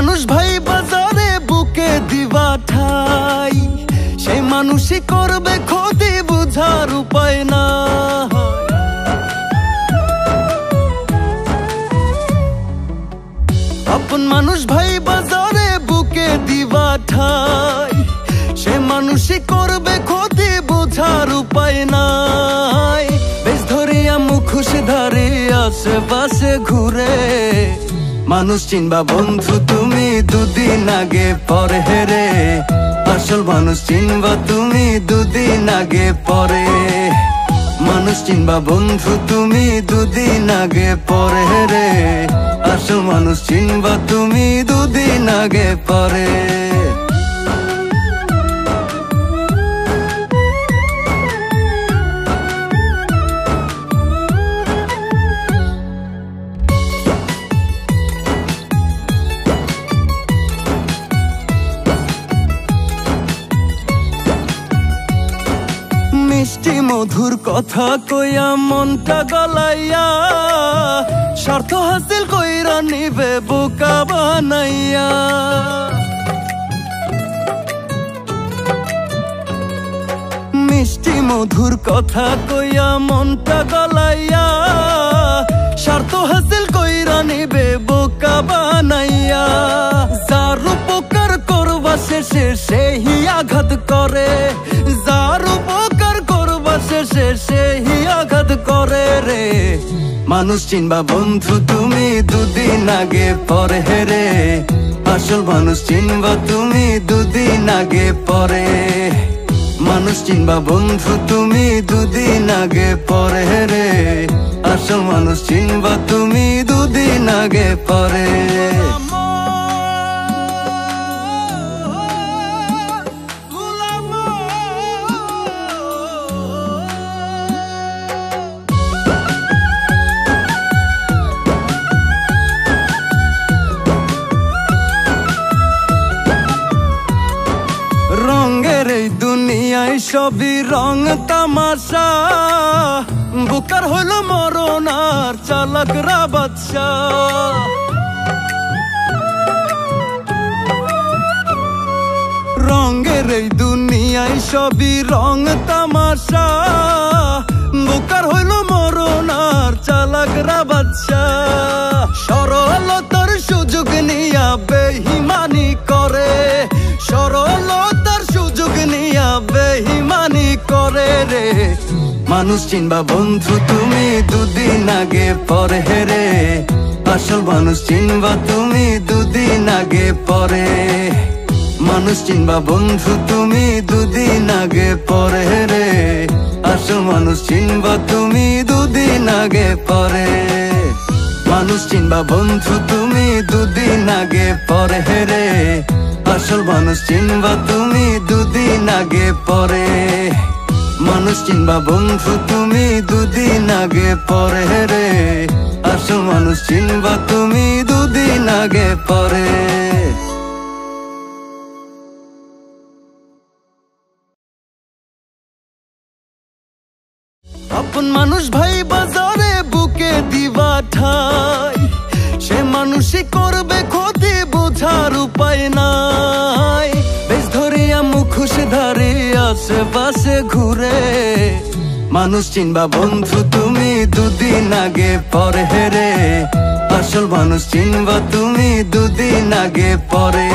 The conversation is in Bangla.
মানুষ ভাই বাজারে বুকে দিবা ঠাই, সেই মানুষই করবে ক্ষতি বুঝার উপায় না। আপন মানুষ ভাই বাজারে বুকে দিবা ঠাই, সে মানুষই করবে ক্ষতি বুঝার উপায় নাই। বেশ ধরিয়া মুখোশ ধারে আশেপাশে ঘুরে, মানুষ চিনবা বন্ধু তুমি দুদিন আগে পরে হেরে। আসল মানুষ চিনবা তুমি দুদিন আগে পরে, মানুষ চিনবা বন্ধু তুমি দুদিন আগে পরে হেরে। আসল মানুষ চিনবা তুমি দুদিন আগে পরে। মিষ্টি মধুর কথা কইয়া মনটা গলাইয়া, স্বার্থ হাসিল কইরা নিবে বোকা বানাইয়া। মিষ্টি মধুর কথা কইয়া মনটা গলাইয়া, স্বার্থ হাসিল কইরা নিবে বোকা বানাইয়া। যার উপকার করবা শেষে সেই আঘাত করে, যার উপকার করবা শেষে সেই আঘাত করে রে। মানুষ চিনবা বন্ধু তুমি দুদিন আগে পরে হেরে। আসল মানুষ চিনবা তুমি দুদিন আগে পরে, মানুষ চিনবা বন্ধু তুমি দুদিন আগে পরে হেরে। আসল মানুষ চিনবা তুমি দুদিন আগে পরে। রঙের এই দুনিয়ায় সবই রং তামাশা, বুকার হলো মরণ আর চালাকরা বাদশা। রঙের এই দুনিয়ায় সবই রং তামাশা, বুকার হলো মরণ আর চালাকরা বাদশা। সরলতার সুযোগ নিয়া বেঈমানি করে, সরলতার সুযোগ নিয়া বেঈমানি করে রে। মানুষ চিনবা বন্ধু তুমি দুদিন আগে পরে হেরে। আসল মানুষ চিনবা তুমি দুদিন আগে পরে, মানুষ চিনবা বন্ধু তুমি দুদিন আগে পরে হেরে। আসল মানুষ চিনবা তুমি দুদিন আগে পরে, মানুষ চিনবা বন্ধু তুমি দুদিন আগে পরে হেরে। আসল মানুষ চিনবা তুমি দুদিন আগে পরে, মানুষ চিনবা বন্ধু তুমি দুদিন আগে পরে হেরে। আসল মানুষ চিনবা তুমি দুদিন আগে পরে। আপন মানুষ ভাই বাজারে বুকে দিবা ঠাই, সে মানুষই করবে ক্ষতি বুঝার উপায় নাই। বেশ ধরিয়া মুখোশ ধারে আশেপাশে ঘুরে, মানুষ চিনবা বন্ধু তুমি দুদিন আগে পরে হেরে। আসল মানুষ চিনবা তুমি দুদিন আগে পরে।